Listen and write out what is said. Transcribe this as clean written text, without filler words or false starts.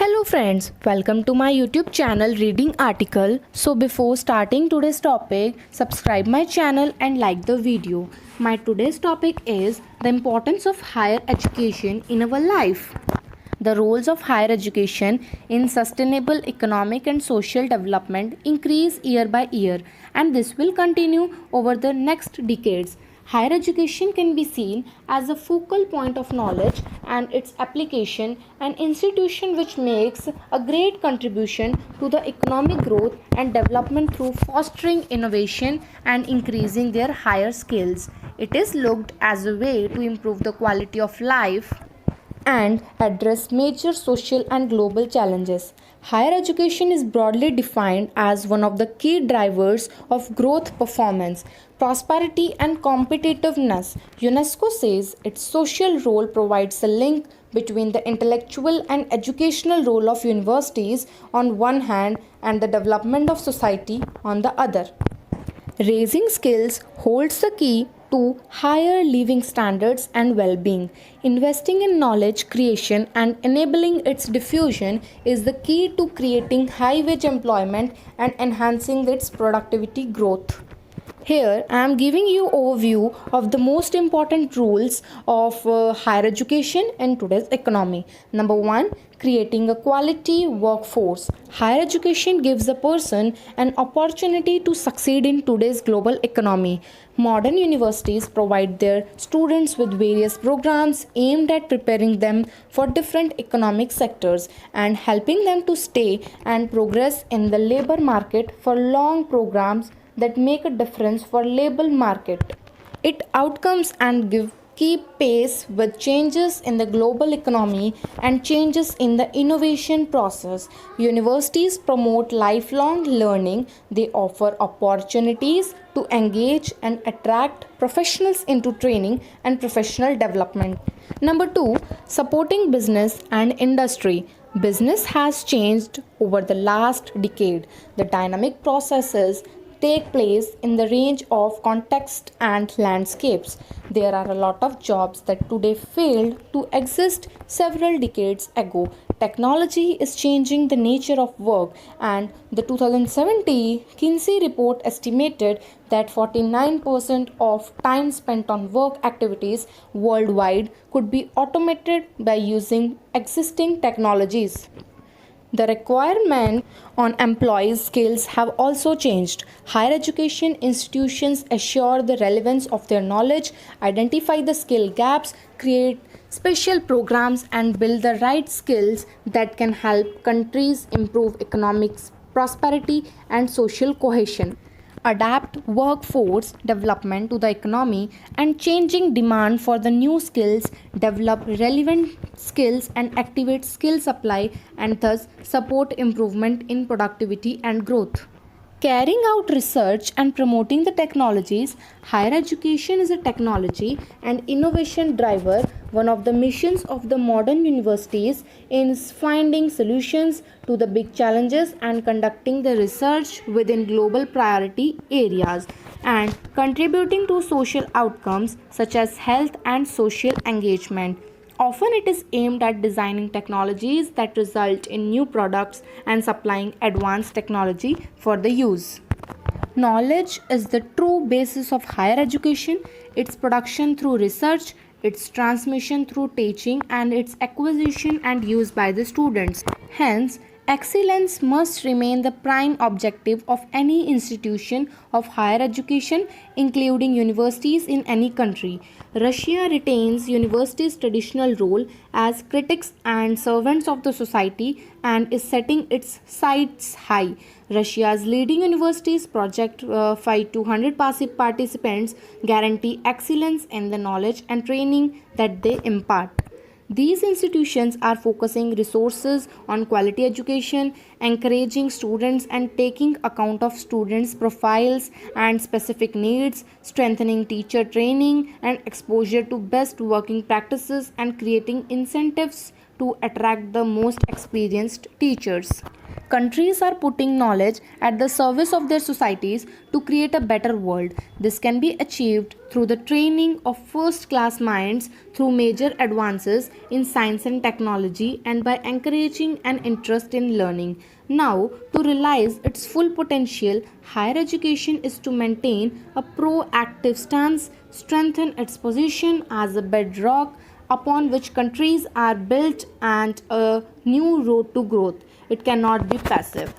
Hello friends, welcome to my YouTube channel Reading Article. So before starting today's topic, subscribe my channel and like the video. My today's topic is the importance of higher education in our life. The roles of higher education in sustainable economic and social development increase year by year, and this will continue over the next decades. Higher education can be seen as a focal point of knowledge and its application, an institution which makes a great contribution to the economic growth and development through fostering innovation and increasing their higher skills. It is looked as a way to improve the quality of life and address major social and global challenges. Higher education is broadly defined as one of the key drivers of growth, performance, prosperity, and competitiveness. UNESCO says its social role provides a link between the intellectual and educational role of universities on one hand and the development of society on the other. Raising skills holds the key to higher living standards and well being. Investing in knowledge creation and enabling its diffusion is the key to creating high wage employment and enhancing its productivity growth. Here I am giving you overview of the most important rules of higher education in today's economy. Number 1, creating a quality workforce. Higher education gives a person an opportunity to succeed in today's global economy. Modern universities provide their students with various programs aimed at preparing them for different economic sectors and helping them to stay and progress in the labor market for long programs that make a difference for labor market. It outcomes and keep pace with changes in the global economy and changes in the innovation process. Universities promote lifelong learning. They offer opportunities to engage and attract professionals into training and professional development. Number 2, supporting business and industry. Business has changed over the last decade. The dynamic processes take place in the range of context and landscapes. There are a lot of jobs that today failed to exist several decades ago. Technology is changing the nature of work, and the 2017 Kinsey report estimated that 49% of time spent on work activities worldwide could be automated by using existing technologies. The requirement on employees' skills have also changed. Higher education institutions assure the relevance of their knowledge, identify the skill gaps, create special programs, and build the right skills that can help countries improve economic prosperity and social cohesion. Adapt workforce development to the economy and changing demand for the new skills, develop relevant skills and activate skill supply, and thus support improvement in productivity and growth. Carrying out research and promoting the technologies, higher education is a technology and innovation driver. One of the missions of the modern universities is finding solutions to the big challenges and conducting the research within global priority areas and contributing to social outcomes such as health and social engagement. Often it is aimed at designing technologies that result in new products and supplying advanced technology for the use. Knowledge is the true basis of higher education, its production through research, its transmission through teaching, and its acquisition and use by the students. Hence, excellence must remain the prime objective of any institution of higher education, including universities in any country. Russia retains universities' traditional role as critics and servants of the society and is setting its sights high. Russia's leading universities project 5 to 100 participants guarantee excellence in the knowledge and training that they impart. These institutions are focusing resources on quality education, encouraging students and taking account of students' profiles and specific needs, strengthening teacher training and exposure to best working practices, and creating incentives to attract the most experienced teachers. Countries are putting knowledge at the service of their societies to create a better world. This can be achieved through the training of first class minds, through major advances in science and technology, and by encouraging an interest in learning. Now, to realize its full potential, higher education is to maintain a proactive stance, strengthen its position as a bedrock upon which countries are built, and a new road to growth. It cannot be passive.